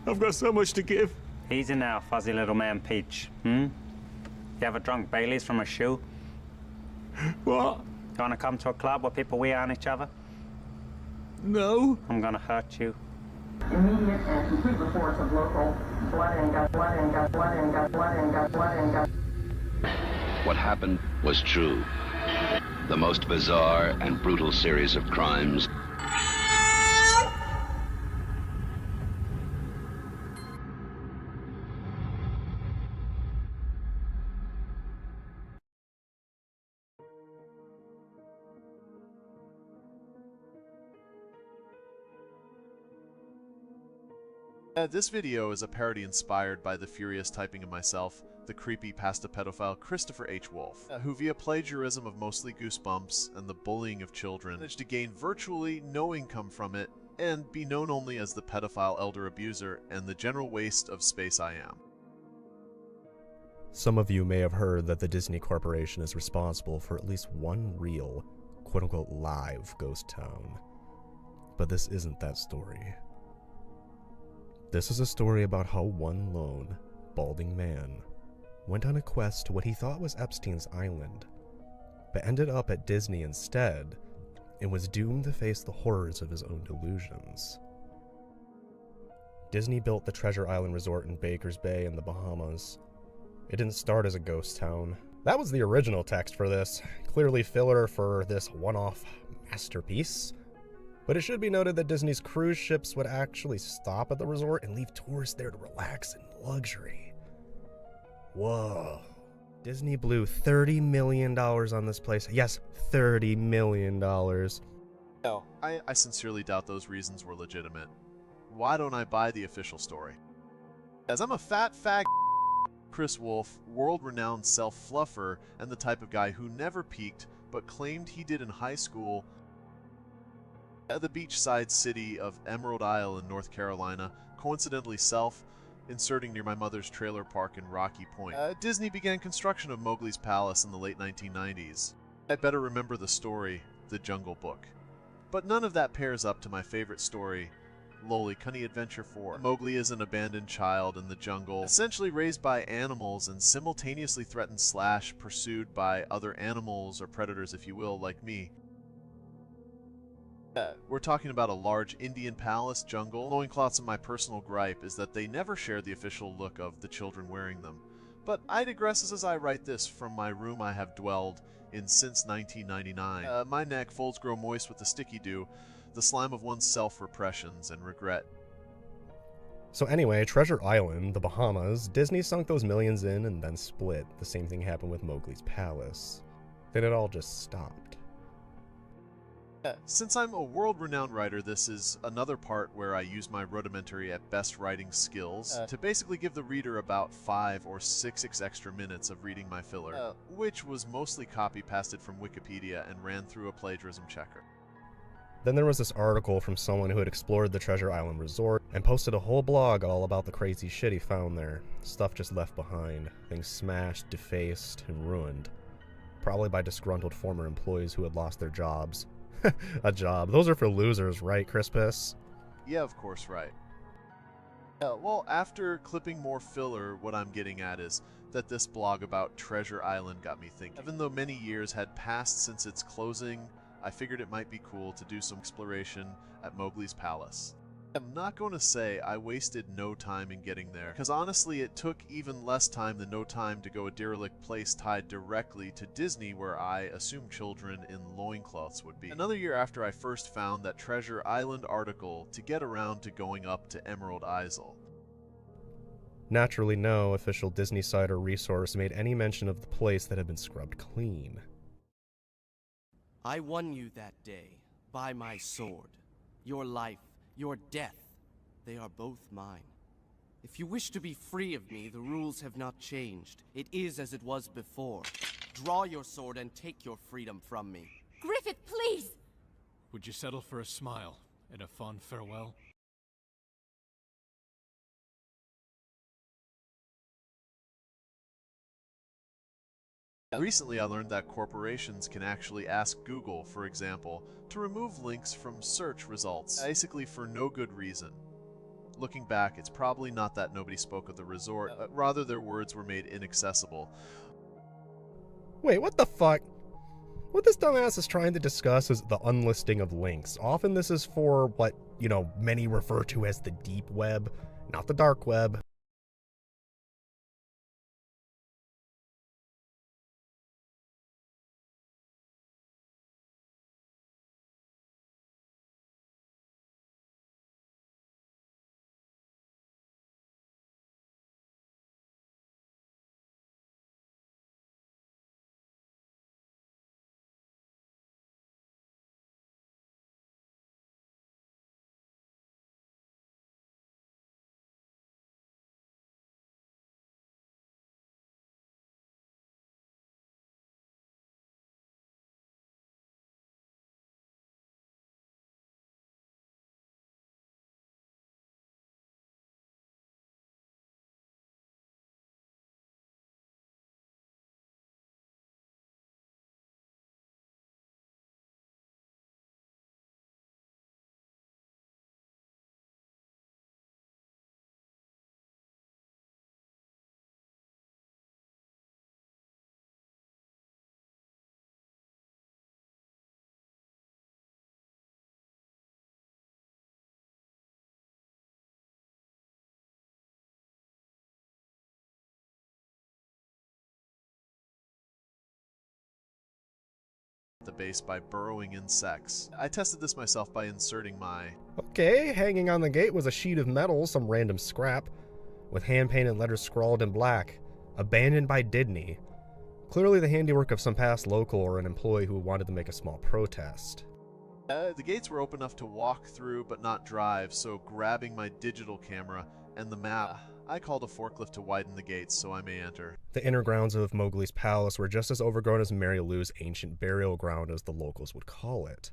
I've got so much to give. Easy now, fuzzy little man Peach. You ever drunk Baileys from a shoe? What? You wanna come to a club where people wee on each other? No. I'm gonna hurt you. Immediate and complete reports of local blood and gut. What happened was true. The most bizarre and brutal series of crimes. This video is a parody inspired by the furious typing of myself, the creepy pasta pedophile Christopher H. Wolf, who via plagiarism of mostly Goosebumps and the bullying of children managed to gain virtually no income from it and be known only as the pedophile elder abuser and the general waste of space I am. Some of you may have heard that the Disney Corporation is responsible for at least one real, quote-unquote live ghost town. But this isn't that story. This is a story about how one lone, balding man went on a quest to what he thought was Epstein's Island, but ended up at Disney instead and was doomed to face the horrors of his own delusions. Disney built the Treasure Island Resort in Baker's Bay in the Bahamas. It didn't start as a ghost town. That was the original text for this, clearly filler for this one-off masterpiece. But it should be noted that Disney's cruise ships would actually stop at the resort and leave tourists there to relax in luxury. Whoa. Disney blew $30 million on this place. Yes, $30 million. No, I sincerely doubt those reasons were legitimate. Why don't I buy the official story? As I'm a fat fag Chris Wolf, world-renowned self-fluffer, and the type of guy who never peaked, but claimed he did in high school at the beachside city of Emerald Isle in North Carolina, coincidentally inserting near my mother's trailer park in Rocky Point. Disney began construction of Mowgli's Palace in the late 1990s. I'd better remember the story, The Jungle Book. But none of that pairs up to my favorite story, Lolicunny Adventure 4. Mowgli is an abandoned child in the jungle, essentially raised by animals and simultaneously threatened / pursued by other animals or predators, if you will, like me. We're talking about a large Indian palace jungle. Loincloths and my personal gripe is that they never share the official look of the children wearing them. But I digress as I write this from my room I have dwelled in since 1999. My neck folds grow moist with the sticky dew, the slime of one's self-repressions and regret. So anyway, Treasure Island, the Bahamas, Disney sunk those millions in and then split. The same thing happened with Mowgli's Palace. Then it all just stopped. Since I'm a world-renowned writer, this is another part where I use my rudimentary at best writing skills to basically give the reader about 5 or 6 extra minutes of reading my filler, which was mostly copy-pasted from Wikipedia and ran through a plagiarism checker. Then there was this article from someone who had explored the Treasure Island Resort and posted a whole blog all about the crazy shit he found there. Stuff just left behind, things smashed, defaced, and ruined. Probably by disgruntled former employees who had lost their jobs. A job. Those are for losers, right, Crispus? Yeah, of course, right. Well, after clipping more filler, what I'm getting at is that this blog about Treasure Island got me thinking. Even though many years had passed since its closing, I figured it might be cool to do some exploration at Mowgli's Palace. I'm not going to say I wasted no time in getting there, because honestly it took even less time than no time to go a derelict place tied directly to Disney where I assume children in loincloths would be. Another year after I first found that Treasure Island article to get around to going up to Emerald Isle. Naturally, no official Disney site or resource made any mention of the place that had been scrubbed clean. I won you that day, by my sword. Your life, your death, they are both mine. If you wish to be free of me, the rules have not changed. It is as it was before. Draw your sword and take your freedom from me. Griffith, please! Would you settle for a smile and a fond farewell? Recently I learned that corporations can actually ask Google, for example, to remove links from search results, basically for no good reason. Looking back, it's probably not that nobody spoke of the resort, rather their words were made inaccessible. Wait, what the fuck? What this dumbass is trying to discuss is the unlisting of links. Often this is for what, many refer to as the deep web, not the dark web. The base by burrowing insects. I tested this myself by inserting my... Okay, hanging on the gate was a sheet of metal, some random scrap, with hand-painted letters scrawled in black. Abandoned by Didney. Clearly the handiwork of some past local or an employee who wanted to make a small protest. The gates were open enough to walk through but not drive, so grabbing my digital camera and the map, I called a forklift to widen the gates so I may enter. The inner grounds of Mowgli's palace were just as overgrown as Mary Lou's ancient burial ground, as the locals would call it.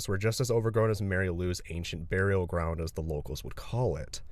Were just as overgrown as Mary Lou's ancient burial ground, as the locals would call it.